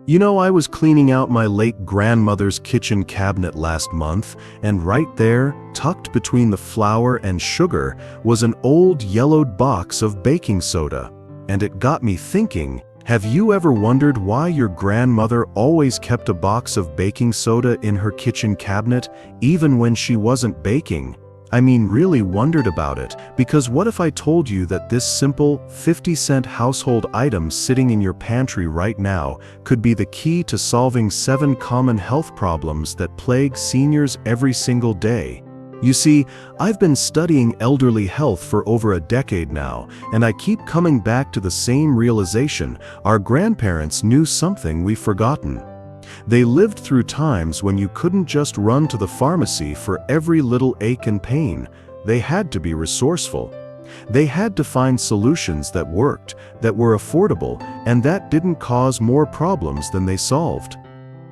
You know, I was cleaning out my late grandmother's kitchen cabinet last month, and right there, tucked between the flour and sugar, was an old yellowed box of baking soda. And it got me thinking, have you ever wondered why your grandmother always kept a box of baking soda in her kitchen cabinet, even when she wasn't baking? I mean, really wondered about it, because what if I told you that this simple 50-cent household item sitting in your pantry right now could be the key to solving 7 common health problems that plague seniors every single day? You see, I've been studying elderly health for over a decade now, and I keep coming back to the same realization: our grandparents knew something we've forgotten. They lived through times when you couldn't just run to the pharmacy for every little ache and pain. They had to be resourceful. They had to find solutions that worked, that were affordable, and that didn't cause more problems than they solved.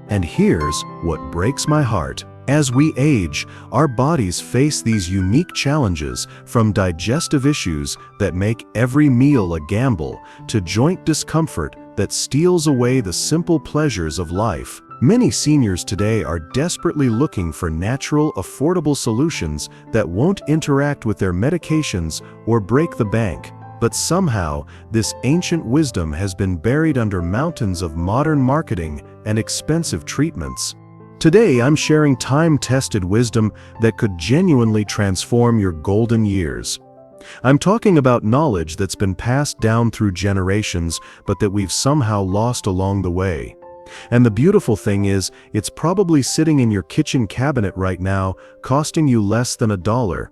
And here's what breaks my heart. As we age, our bodies face these unique challenges, from digestive issues that make every meal a gamble, to joint discomfort that steals away the simple pleasures of life. Many seniors today are desperately looking for natural, affordable solutions that won't interact with their medications or break the bank. But somehow, this ancient wisdom has been buried under mountains of modern marketing and expensive treatments. Today, I'm sharing time-tested wisdom that could genuinely transform your golden years. I'm talking about knowledge that's been passed down through generations, but that we've somehow lost along the way. And the beautiful thing is, it's probably sitting in your kitchen cabinet right now, costing you less than $1.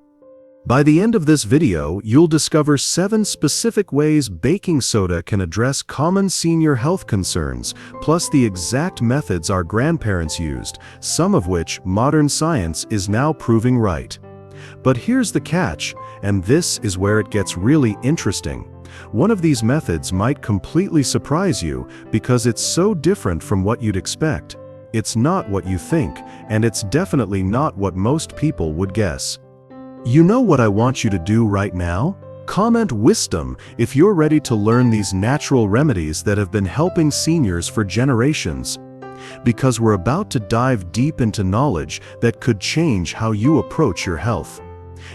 By the end of this video, you'll discover 7 specific ways baking soda can address common senior health concerns, plus the exact methods our grandparents used, some of which modern science is now proving right. But here's the catch, and this is where it gets really interesting. One of these methods might completely surprise you because it's so different from what you'd expect. It's not what you think, and it's definitely not what most people would guess. You know what I want you to do right now? Comment wisdom if you're ready to learn these natural remedies that have been helping seniors for generations. Because we're about to dive deep into knowledge that could change how you approach your health.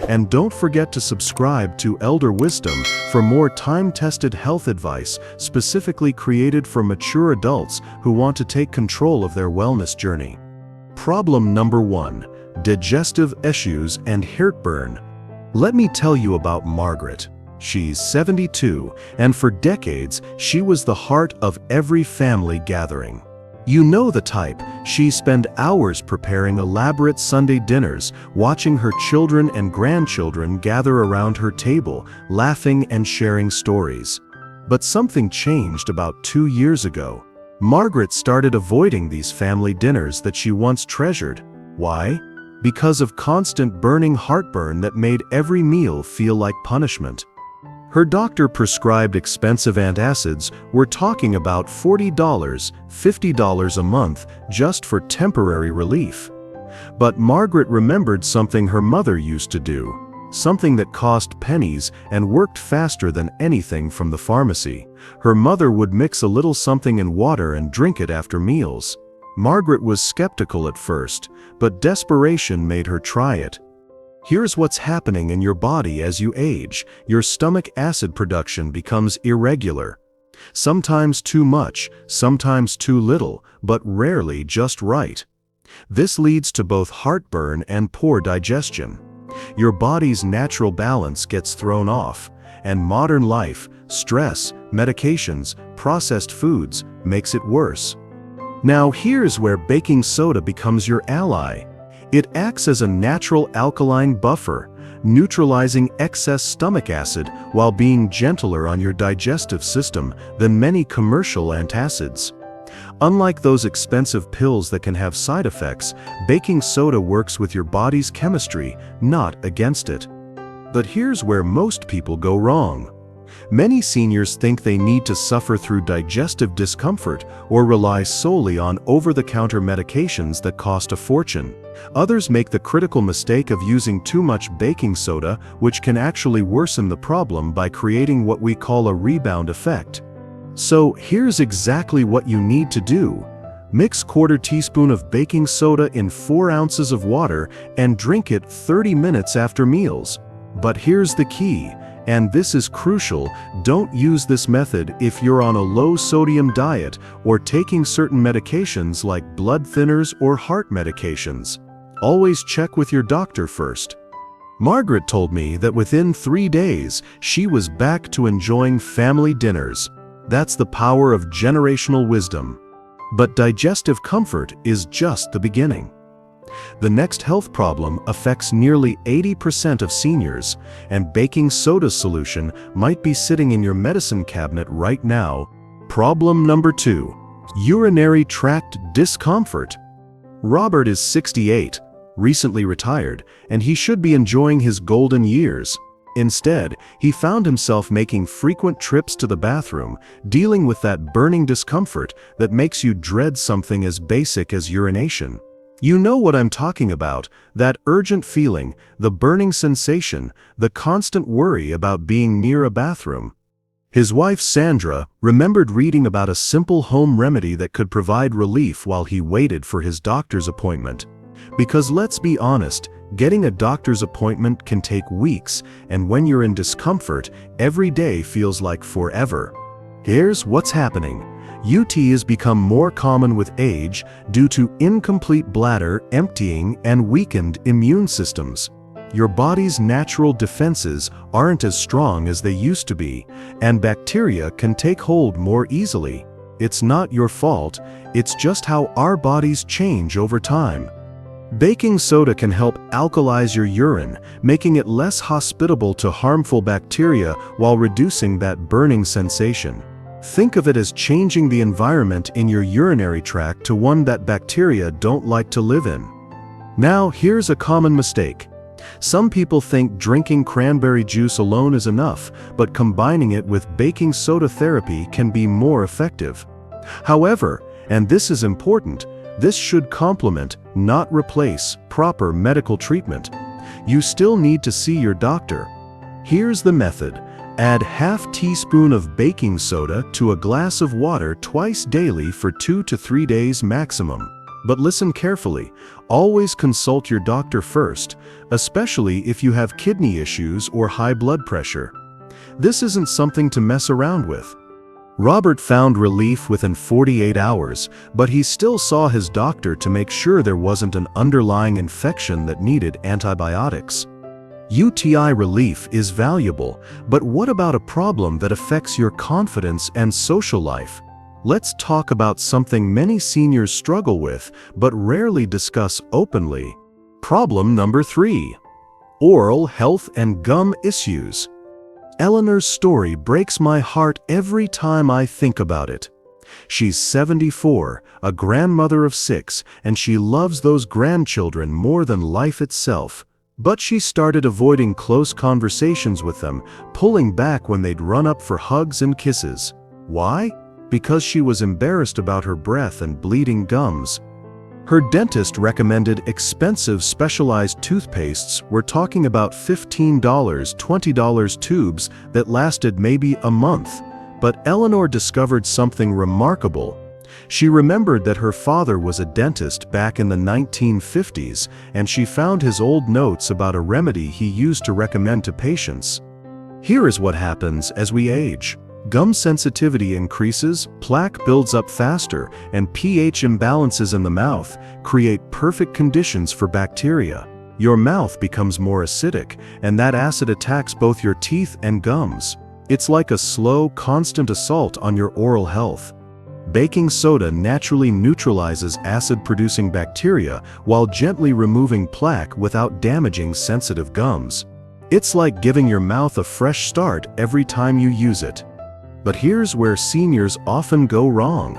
And don't forget to subscribe to Elder Wisdom for more time-tested health advice specifically created for mature adults who want to take control of their wellness journey. Problem number 1: digestive issues and heartburn. Let me tell you about Margaret. She's 72, and for decades, she was the heart of every family gathering. You know the type. She spent hours preparing elaborate Sunday dinners, watching her children and grandchildren gather around her table, laughing and sharing stories. But something changed about 2 years ago. Margaret started avoiding these family dinners that she once treasured. Why? Because of constant burning heartburn that made every meal feel like punishment. Her doctor prescribed expensive antacids. We're talking about $40, $50 a month just for temporary relief. But Margaret remembered something her mother used to do, something that cost pennies and worked faster than anything from the pharmacy. Her mother would mix a little something in water and drink it after meals. Margaret was skeptical at first, but desperation made her try it. Here's what's happening in your body as you age. Your stomach acid production becomes irregular. Sometimes too much, sometimes too little, but rarely just right. This leads to both heartburn and poor digestion. Your body's natural balance gets thrown off, and modern life, stress, medications, processed foods makes it worse. Now here's where baking soda becomes your ally. It acts as a natural alkaline buffer, neutralizing excess stomach acid while being gentler on your digestive system than many commercial antacids. Unlike those expensive pills that can have side effects, baking soda works with your body's chemistry, not against it. But here's where most people go wrong. Many seniors think they need to suffer through digestive discomfort or rely solely on over-the-counter medications that cost a fortune. Others make the critical mistake of using too much baking soda, which can actually worsen the problem by creating what we call a rebound effect. So here's exactly what you need to do. Mix 1/4 teaspoon of baking soda in 4 ounces of water and drink it 30 minutes after meals. But here's the key, and this is crucial: don't use this method if you're on a low-sodium diet or taking certain medications like blood thinners or heart medications. Always check with your doctor first. Margaret told me that within 3 days, she was back to enjoying family dinners. That's the power of generational wisdom. But digestive comfort is just the beginning. The next health problem affects nearly 80% of seniors, and baking soda solution might be sitting in your medicine cabinet right now. Problem number 2. Urinary tract discomfort. Robert is 68, recently retired, and he should be enjoying his golden years. Instead, he found himself making frequent trips to the bathroom, dealing with that burning discomfort that makes you dread something as basic as urination. You know what I'm talking about, that urgent feeling, the burning sensation, the constant worry about being near a bathroom. His wife Sandra remembered reading about a simple home remedy that could provide relief while he waited for his doctor's appointment. Because let's be honest, getting a doctor's appointment can take weeks, and when you're in discomfort, every day feels like forever. Here's what's happening. UT has become more common with age due to incomplete bladder emptying and weakened immune systems. Your body's natural defenses aren't as strong as they used to be, and bacteria can take hold more easily. It's not your fault, it's just how our bodies change over time. Baking soda can help alkalize your urine, making it less hospitable to harmful bacteria while reducing that burning sensation. Think of it as changing the environment in your urinary tract to one that bacteria don't like to live in. Now, here's a common mistake. Some people think drinking cranberry juice alone is enough, but combining it with baking soda therapy can be more effective. However, and this is important, this should complement, not replace, proper medical treatment. You still need to see your doctor. Here's the method. Add ½ teaspoon of baking soda to a glass of water twice daily for 2 to 3 days maximum. But listen carefully. Always consult your doctor first, especially if you have kidney issues or high blood pressure. This isn't something to mess around with. Robert found relief within 48 hours, but he still saw his doctor to make sure there wasn't an underlying infection that needed antibiotics. UTI relief is valuable, but what about a problem that affects your confidence and social life? Let's talk about something many seniors struggle with, but rarely discuss openly. Problem number 3. Oral health and gum issues. Eleanor's story breaks my heart every time I think about it. She's 74, a grandmother of 6, and she loves those grandchildren more than life itself. But she started avoiding close conversations with them, pulling back when they'd run up for hugs and kisses. Why? Because she was embarrassed about her breath and bleeding gums. Her dentist recommended expensive specialized toothpastes. We're talking about $15, $20 tubes that lasted maybe a month. But Eleanor discovered something remarkable. She remembered that her father was a dentist back in the 1950s, and she found his old notes about a remedy he used to recommend to patients. Here is what happens as we age. Gum sensitivity increases, plaque builds up faster, and pH imbalances in the mouth create perfect conditions for bacteria. Your mouth becomes more acidic, and that acid attacks both your teeth and gums. It's like a slow, constant assault on your oral health. Baking soda naturally neutralizes acid-producing bacteria while gently removing plaque without damaging sensitive gums. It's like giving your mouth a fresh start every time you use it. But here's where seniors often go wrong.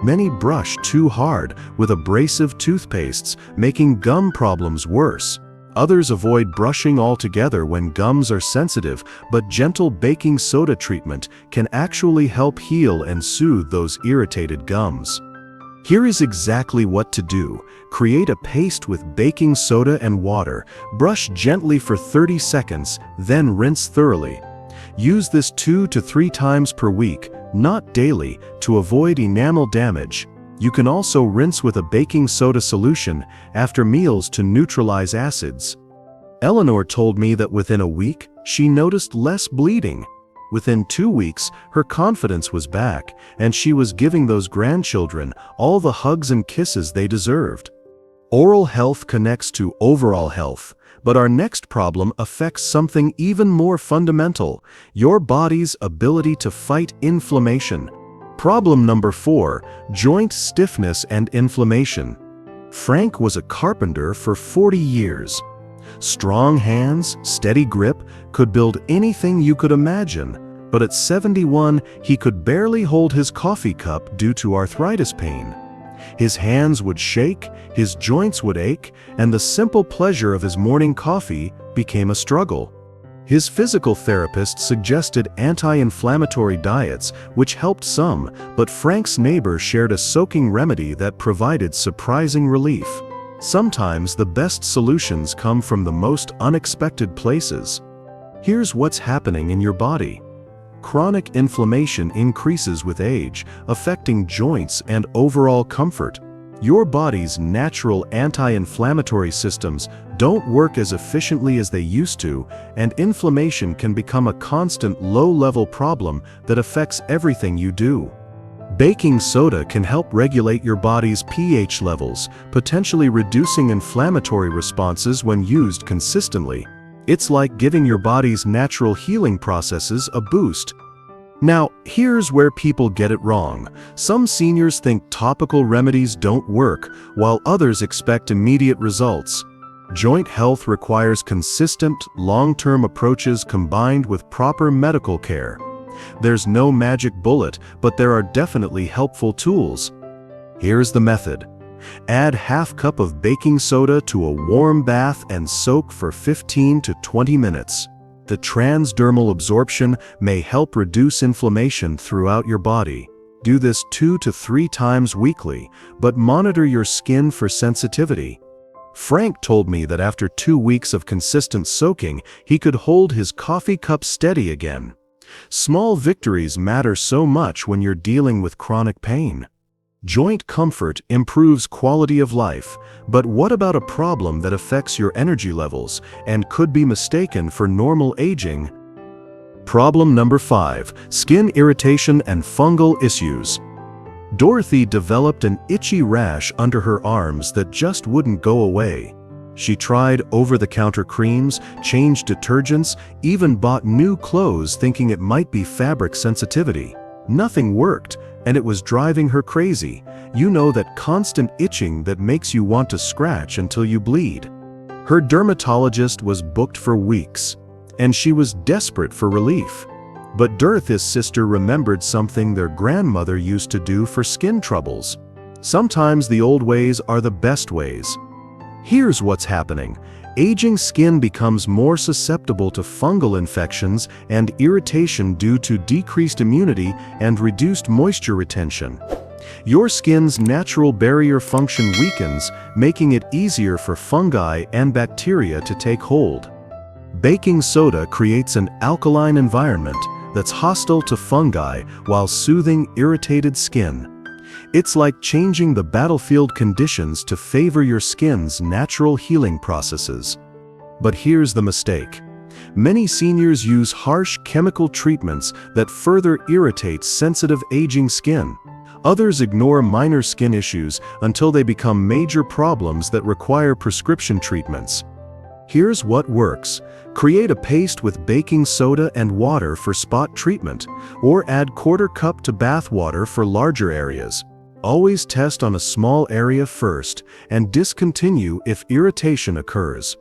Many brush too hard with abrasive toothpastes, making gum problems worse. Others avoid brushing altogether when gums are sensitive, but gentle baking soda treatment can actually help heal and soothe those irritated gums. Here is exactly what to do. Create a paste with baking soda and water. Brush gently for 30 seconds, then rinse thoroughly. Use this 2 to 3 times per week, not daily, to avoid enamel damage. You can also rinse with a baking soda solution after meals to neutralize acids. Eleanor told me that within a week, she noticed less bleeding. Within 2 weeks, her confidence was back, and she was giving those grandchildren all the hugs and kisses they deserved. Oral health connects to overall health, but our next problem affects something even more fundamental: your body's ability to fight inflammation. Problem number 4, joint stiffness and inflammation. Frank was a carpenter for 40 years. Strong hands, steady grip, could build anything you could imagine, but at 71, he could barely hold his coffee cup due to arthritis pain. His hands would shake, his joints would ache, and the simple pleasure of his morning coffee became a struggle. His physical therapist suggested anti-inflammatory diets, which helped some, but Frank's neighbor shared a soaking remedy that provided surprising relief. Sometimes the best solutions come from the most unexpected places. Here's what's happening in your body. Chronic inflammation increases with age, affecting joints and overall comfort. Your body's natural anti-inflammatory systems don't work as efficiently as they used to, and inflammation can become a constant low-level problem that affects everything you do. Baking soda can help regulate your body's pH levels, potentially reducing inflammatory responses when used consistently. It's like giving your body's natural healing processes a boost. Now, here's where people get it wrong. Some seniors think topical remedies don't work, while others expect immediate results. Joint health requires consistent, long-term approaches combined with proper medical care. There's no magic bullet, but there are definitely helpful tools. Here's the method. Add ½ cup of baking soda to a warm bath and soak for 15 to 20 minutes. The transdermal absorption may help reduce inflammation throughout your body. Do this 2 to 3 times weekly, but monitor your skin for sensitivity. Frank told me that after 2 weeks of consistent soaking, he could hold his coffee cup steady again. Small victories matter so much when you're dealing with chronic pain. Joint comfort improves quality of life, but what about a problem that affects your energy levels and could be mistaken for normal aging? Problem number 5, skin irritation and fungal issues. Dorothy developed an itchy rash under her arms that just wouldn't go away. She tried over-the-counter creams, changed detergents, even bought new clothes thinking it might be fabric sensitivity. Nothing worked, and it was driving her crazy. You know, that constant itching that makes you want to scratch until you bleed. Her dermatologist was booked for weeks, and she was desperate for relief. But Dorothy's sister remembered something their grandmother used to do for skin troubles. Sometimes the old ways are the best ways. Here's what's happening. Aging skin becomes more susceptible to fungal infections and irritation due to decreased immunity and reduced moisture retention. Your skin's natural barrier function weakens, making it easier for fungi and bacteria to take hold. Baking soda creates an alkaline environment that's hostile to fungi while soothing irritated skin. It's like changing the battlefield conditions to favor your skin's natural healing processes. But here's the mistake. Many seniors use harsh chemical treatments that further irritate sensitive aging skin. Others ignore minor skin issues until they become major problems that require prescription treatments. Here's what works. Create a paste with baking soda and water for spot treatment, or add ½ cup to bath water for larger areas. Always test on a small area first and discontinue if irritation occurs.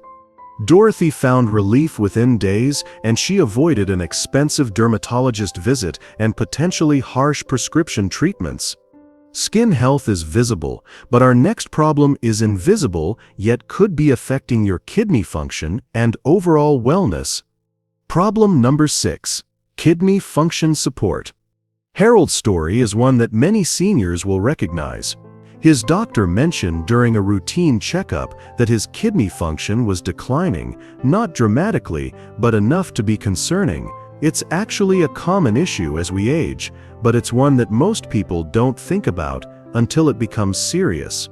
Dorothy found relief within days, and she avoided an expensive dermatologist visit and potentially harsh prescription treatments. Skin health is visible, but our next problem is invisible, yet could be affecting your kidney function and overall wellness. Problem number 6, kidney function support. Harold's story is one that many seniors will recognize. His doctor mentioned during a routine checkup that his kidney function was declining, not dramatically, but enough to be concerning. It's actually a common issue as we age, but it's one that most people don't think about until it becomes serious.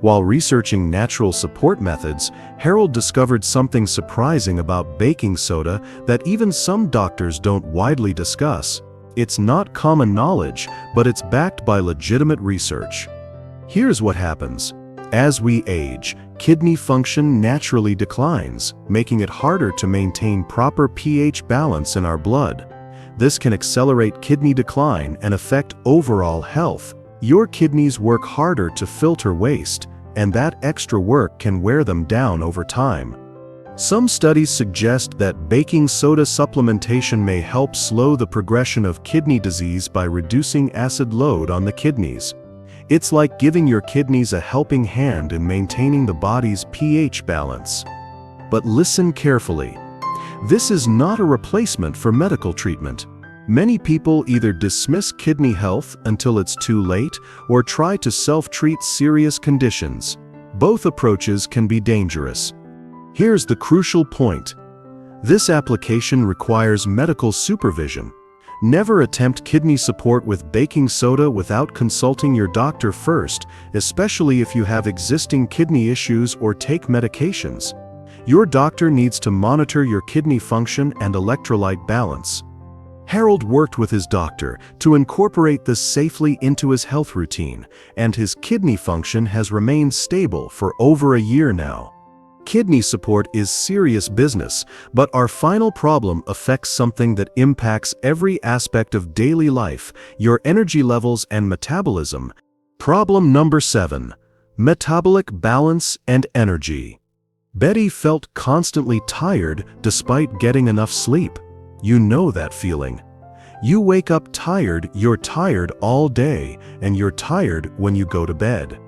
While researching natural support methods, Harold discovered something surprising about baking soda that even some doctors don't widely discuss. It's not common knowledge, but it's backed by legitimate research. Here's what happens. As we age, kidney function naturally declines, making it harder to maintain proper pH balance in our blood. This can accelerate kidney decline and affect overall health. Your kidneys work harder to filter waste, and that extra work can wear them down over time. Some studies suggest that baking soda supplementation may help slow the progression of kidney disease by reducing acid load on the kidneys. It's like giving your kidneys a helping hand in maintaining the body's pH balance. But listen carefully. This is not a replacement for medical treatment. Many people either dismiss kidney health until it's too late or try to self-treat serious conditions. Both approaches can be dangerous. Here's the crucial point. This application requires medical supervision. Never attempt kidney support with baking soda without consulting your doctor first, especially if you have existing kidney issues or take medications. Your doctor needs to monitor your kidney function and electrolyte balance. Harold worked with his doctor to incorporate this safely into his health routine, and his kidney function has remained stable for over a year now. Kidney support is serious business, but our final problem affects something that impacts every aspect of daily life, your energy levels and metabolism. Problem number 7. Metabolic balance and energy. Betty felt constantly tired despite getting enough sleep. You know that feeling. You wake up tired, you're tired all day, and you're tired when you go to bed.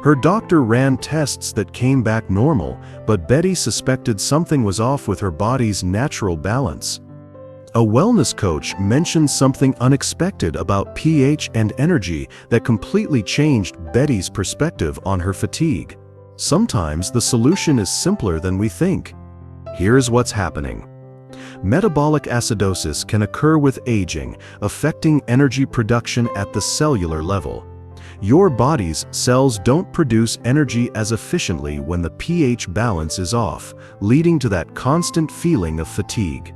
Her doctor ran tests that came back normal, but Betty suspected something was off with her body's natural balance. A wellness coach mentioned something unexpected about pH and energy that completely changed Betty's perspective on her fatigue. Sometimes the solution is simpler than we think. Here's what's happening. Metabolic acidosis can occur with aging, affecting energy production at the cellular level. Your body's cells don't produce energy as efficiently when the pH balance is off, leading to that constant feeling of fatigue.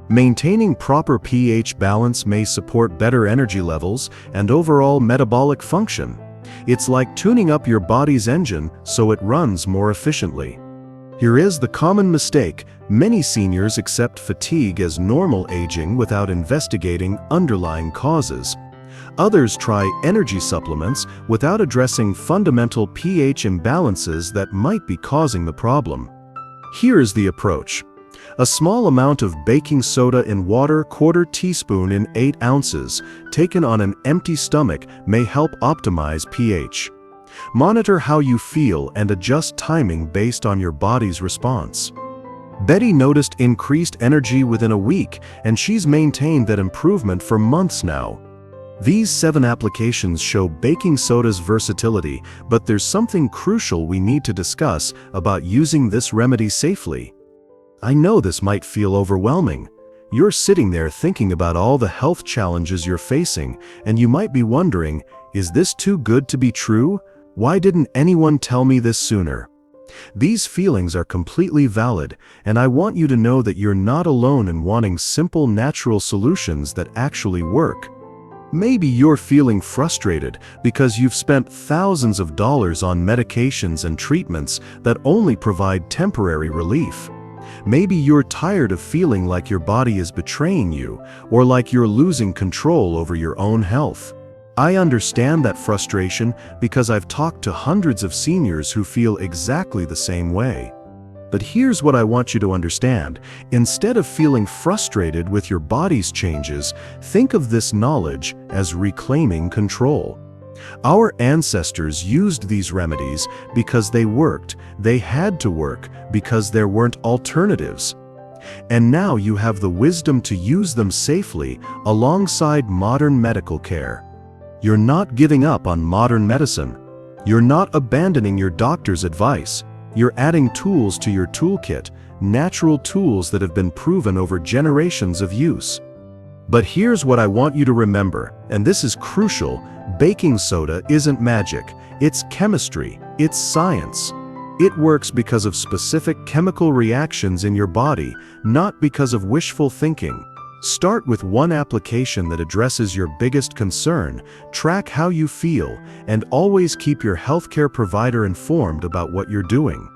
Maintaining proper pH balance may support better energy levels and overall metabolic function. It's like tuning up your body's engine so it runs more efficiently. Here is the common mistake. Many seniors accept fatigue as normal aging without investigating underlying causes. Others try energy supplements without addressing fundamental pH imbalances that might be causing the problem. Here's the approach. A small amount of baking soda in water, 1/4 teaspoon in 8 ounces, taken on an empty stomach, may help optimize pH. Monitor how you feel and adjust timing based on your body's response. Betty noticed increased energy within a week, and she's maintained that improvement for months now. These 7 applications show baking soda's versatility, but there's something crucial we need to discuss about using this remedy safely. I know this might feel overwhelming. You're sitting there thinking about all the health challenges you're facing, and you might be wondering, is this too good to be true? Why didn't anyone tell me this sooner? These feelings are completely valid, and I want you to know that you're not alone in wanting simple natural solutions that actually work. Maybe you're feeling frustrated because you've spent thousands of dollars on medications and treatments that only provide temporary relief. Maybe you're tired of feeling like your body is betraying you, or like you're losing control over your own health. I understand that frustration because I've talked to hundreds of seniors who feel exactly the same way. But here's what I want you to understand. Instead of feeling frustrated with your body's changes, think of this knowledge as reclaiming control. Our ancestors used these remedies because they worked. They had to work because there weren't alternatives. And now you have the wisdom to use them safely alongside modern medical care. You're not giving up on modern medicine. You're not abandoning your doctor's advice. You're adding tools to your toolkit, natural tools that have been proven over generations of use. But here's what I want you to remember, and this is crucial: baking soda isn't magic, it's chemistry, it's science. It works because of specific chemical reactions in your body, not because of wishful thinking. Start with one application that addresses your biggest concern, track how you feel, and always keep your healthcare provider informed about what you're doing.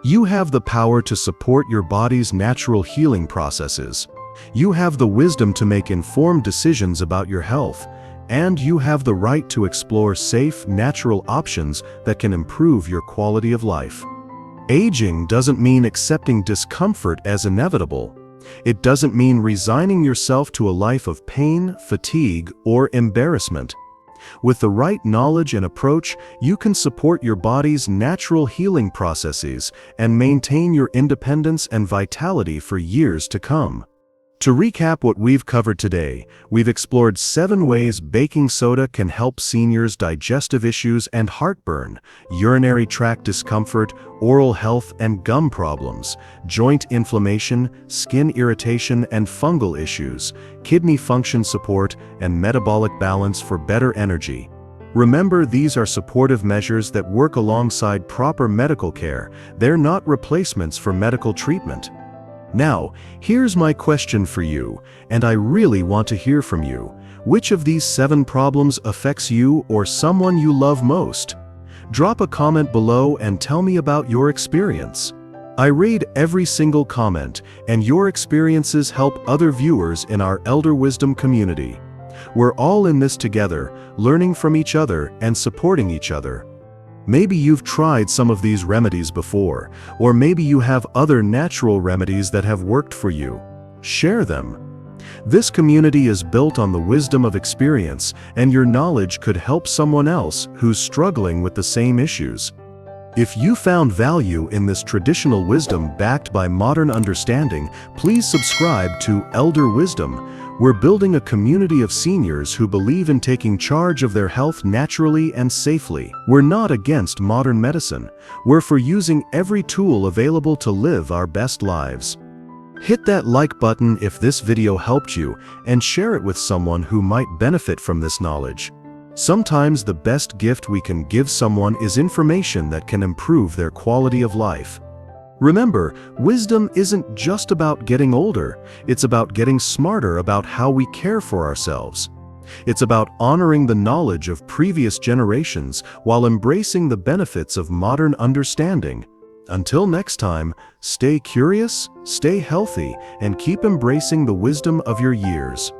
You have the power to support your body's natural healing processes. You have the wisdom to make informed decisions about your health, and you have the right to explore safe, natural options that can improve your quality of life. Aging doesn't mean accepting discomfort as inevitable. It doesn't mean resigning yourself to a life of pain, fatigue, or embarrassment. With the right knowledge and approach, you can support your body's natural healing processes and maintain your independence and vitality for years to come. To recap what we've covered today, we've explored 7 ways baking soda can help seniors' digestive issues and heartburn, urinary tract discomfort, oral health and gum problems, joint inflammation, skin irritation and fungal issues, kidney function support, and metabolic balance for better energy. Remember, these are supportive measures that work alongside proper medical care. They're not replacements for medical treatment. Now, here's my question for you, and I really want to hear from you. Which of these 7 problems affects you or someone you love most? Drop a comment below and tell me about your experience. I read every single comment, and your experiences help other viewers in our Elder Wisdom community. We're all in this together, learning from each other and supporting each other. Maybe you've tried some of these remedies before, or maybe you have other natural remedies that have worked for you. Share them. This community is built on the wisdom of experience, and your knowledge could help someone else who's struggling with the same issues. If you found value in this traditional wisdom backed by modern understanding, please subscribe to Elder Wisdom. We're building a community of seniors who believe in taking charge of their health naturally and safely. We're not against modern medicine. We're for using every tool available to live our best lives. Hit that like button if this video helped you, and share it with someone who might benefit from this knowledge. Sometimes the best gift we can give someone is information that can improve their quality of life. Remember, wisdom isn't just about getting older, it's about getting smarter about how we care for ourselves. It's about honoring the knowledge of previous generations while embracing the benefits of modern understanding. Until next time, stay curious, stay healthy, and keep embracing the wisdom of your years.